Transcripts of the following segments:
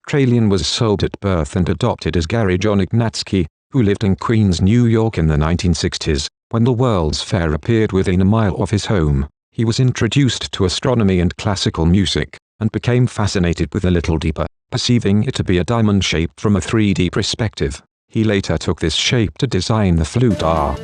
Tralian was sold at birth and adopted as Gary John Ignatsky, who lived in Queens, New York in the 1960s, when the World's Fair appeared within a mile of his home. He was introduced to astronomy and classical music, and became fascinated with a little deeper, perceiving it to be a diamond shaped from a 3D perspective. He later took this shape to design the flute R.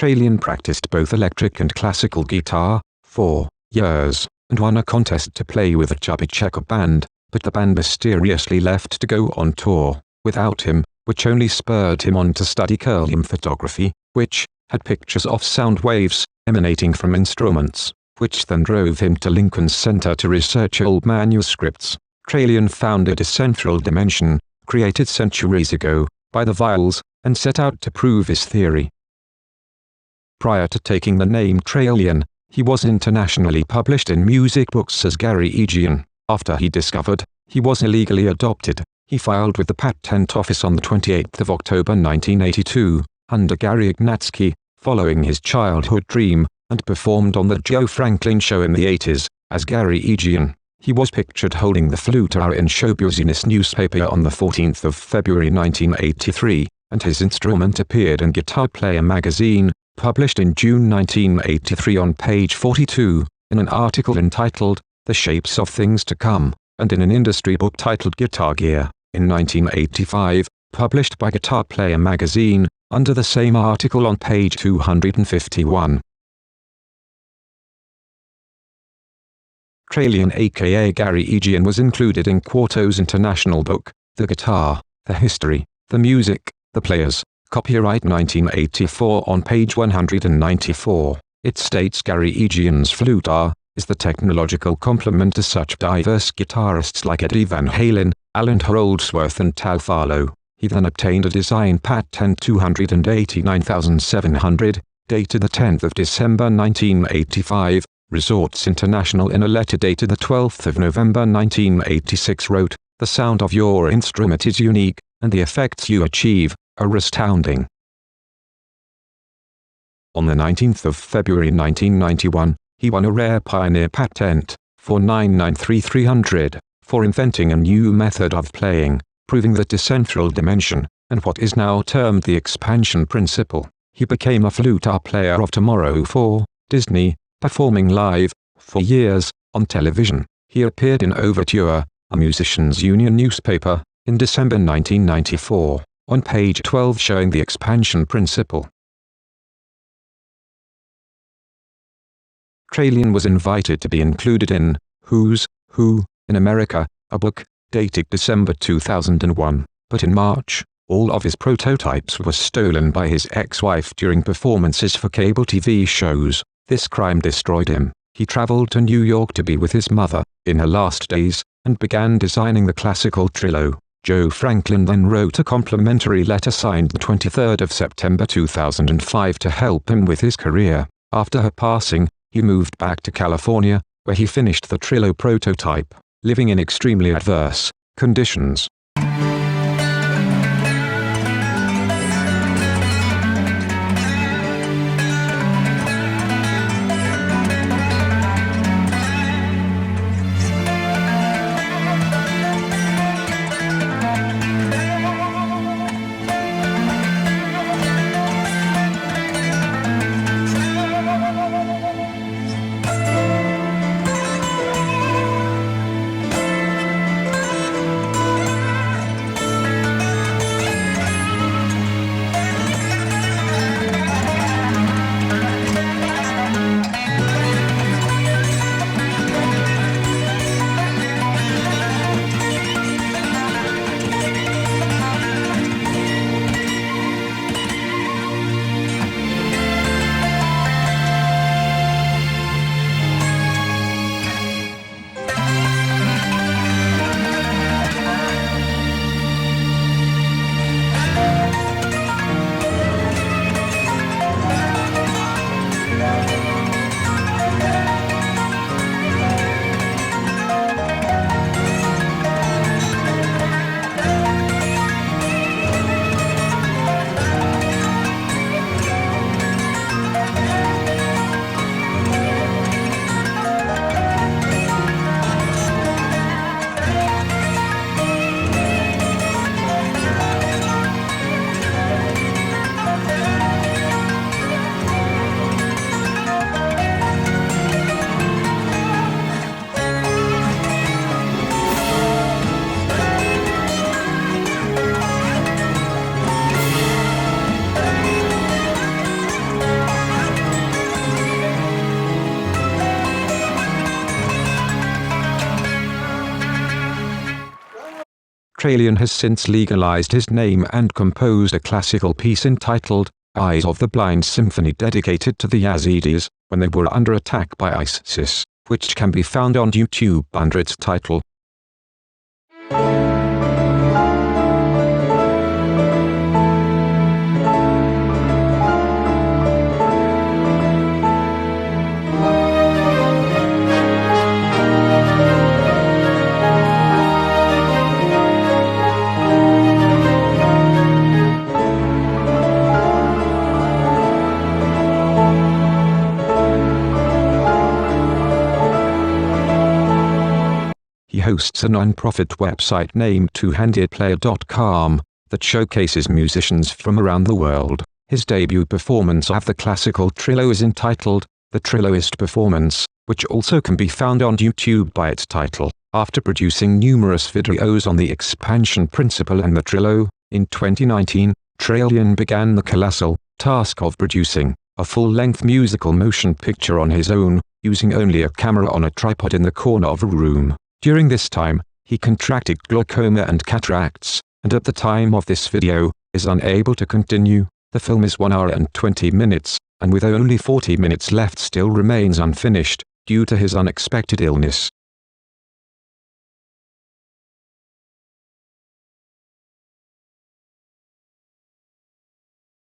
Tralian practiced both electric and classical guitar, 4 years, and won a contest to play with a chubby Checker band, but the band mysteriously left to go on tour without him, which only spurred him on to study Tralian photography, which had pictures of sound waves emanating from instruments, which then drove him to Lincoln Center to research old manuscripts. Tralian founded a central dimension, created centuries ago, by the viols, and set out to prove his theory. Prior to taking the name Tralian, he was internationally published in music books as Gary Egian. After he discovered he was illegally adopted, he filed with the Patent Office on the 28th of October 1982, under Gary Ignatsky, following his childhood dream, and performed on the Joe Franklin Show in the 80s, as Gary Egian. He was pictured holding the flute R in Show Business newspaper on the 14th of February 1983, and his instrument appeared in Guitar Player magazine, published in June 1983 on page 42, in an article entitled, The Shapes of Things to Come, and in an industry book titled Guitar Gear, in 1985, published by Guitar Player magazine, under the same article on page 251. Tralian aka Gary Egian was included in Quarto's international book, The Guitar, The History, The Music, The Players, copyright 1984 on page 194. It states Gary Egian's flute R is the technological complement to such diverse guitarists like Eddie Van Halen, Alan Holdsworth and Tal Farlow. He then obtained a design patent 289,700, dated the 10th of December 1985, Resorts International in a letter dated the 12th of November 1986 wrote, "The sound of your instrument is unique, and the effects you achieve are astounding." On the 19th of February 1991, he won a rare pioneer patent, 4993300, for inventing a new method of playing, proving the decentral dimension, and what is now termed the expansion principle. He became a flute R player of tomorrow for Disney, performing live, for years, on television. He appeared in Overture, a musicians' union newspaper, in December 1994, on page 12 showing the expansion principle. Tralian was invited to be included in Who's Who in America, a book, dated December 2001, but in March, all of his prototypes were stolen by his ex-wife during performances for cable TV shows. This crime destroyed him. He traveled to New York to be with his mother, in her last days, and began designing the classical Trillo. Joe Franklin then wrote a complimentary letter signed the 23rd of September 2005 to help him with his career. After her passing, he moved back to California, where he finished the Trillo prototype, living in extremely adverse conditions. Tralian has since legalized his name and composed a classical piece entitled Eyes of the Blind Symphony dedicated to the Yazidis when they were under attack by ISIS, which can be found on YouTube under its title. He hosts a non-profit website named twohandedplayer.com that showcases musicians from around the world. His debut performance of the classical Trillo is entitled The Trilloist Performance, which also can be found on YouTube by its title. After producing numerous videos on the expansion principle and the Trillo, in 2019, Tralian began the colossal task of producing a full-length musical motion picture on his own, using only a camera on a tripod in the corner of a room. During this time, he contracted glaucoma and cataracts, and at the time of this video, is unable to continue. The film is 1 hour and 20 minutes, and with only 40 minutes left still remains unfinished, due to his unexpected illness.